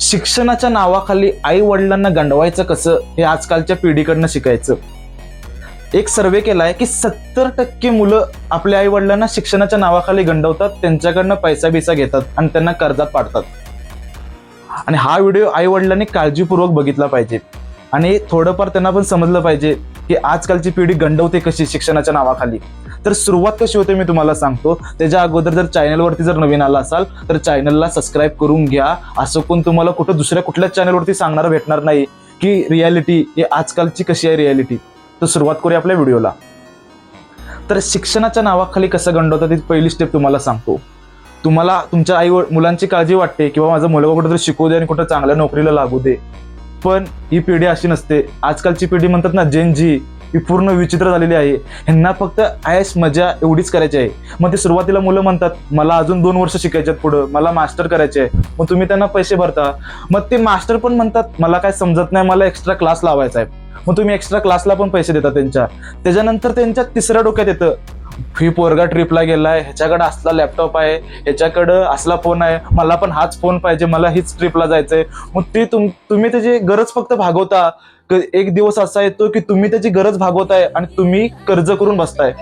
शिक्षणाच्या नावाखाली आई वडिलांना गंडवायचं कसं हे आजकालच्या पिढीकडनं शिकायचं. एक सर्वे केलाय की 70% मुलं आपल्या आई वडिलांना शिक्षणाच्या नावाखाली गंडवतात, त्यांच्याकडनं पैसा बिसा घेतात आणि त्यांना कर्जात पाडतात. आणि हा व्हिडिओ आई वडिलांनी काळजीपूर्वक बघितला पाहिजे आणि थोडंफार त्यांना पण समजलं पाहिजे की आजकालची पिढी गंडवते कशी शिक्षणाच्या नावाखाली. तर सुरुवात कशी होते मी तुम्हाला सांगतो. त्याच्या अगोदर जर चॅनलवरती जर नवीन आला असाल तर चॅनलला सबस्क्राईब करून घ्या. असं कोण तुम्हाला कुठं दुसऱ्या कुठल्याच चॅनलवरती सांगणार भेटणार नाही की रियालिटी ही आजकालची कशी आहे रियालिटी. तर सुरुवात करूया आपल्या व्हिडिओला. तर शिक्षणाच्या नावाखाली कसं गंडवतात ती पहिली स्टेप तुम्हाला सांगतो. तुम्हाला तुमच्या मुलांची काळजी वाटते किंवा माझा मुलगा कुठं तरी शिकू दे आणि कुठं चांगल्या नोकरीला लागू दे, पण ही पिढी अशी नसते. आजकालची पिढी म्हणतात ना जेन जी, ही पूर्ण विचित्र झालेली आहे. ह्यांना फक्त ऐश मजा एवढीच करायची आहे. मग ते सुरुवातीला मुलं म्हणतात मला अजून 2 वर्ष शिकायचे आहेत, पुढं मला मास्टर करायचे आहे. मग तुम्ही त्यांना पैसे भरता. मग ते मास्टर पण म्हणतात मला काय समजत नाही, मला एक्स्ट्रा क्लास लावायचा आहे. मग तुम्ही एक्स्ट्रा क्लासला पण पैसे देता त्यांच्या. त्याच्यानंतर त्यांच्या तिसऱ्या डोक्यात येतं ही पोरगा ट्रिपला गेलाय, ह्याच्याकडे असला लॅपटॉप आहे, ह्याच्याकडं असला फोन आहे, मला पण हाच फोन पाहिजे, मला हीच ट्रिपला जायचंय. मग ते तुम्ही त्याची गरज फक्त भागवता. एक दिवस असा येतो की तुम्ही त्याची गरज भागवताय आणि तुम्ही कर्ज करून बसताय.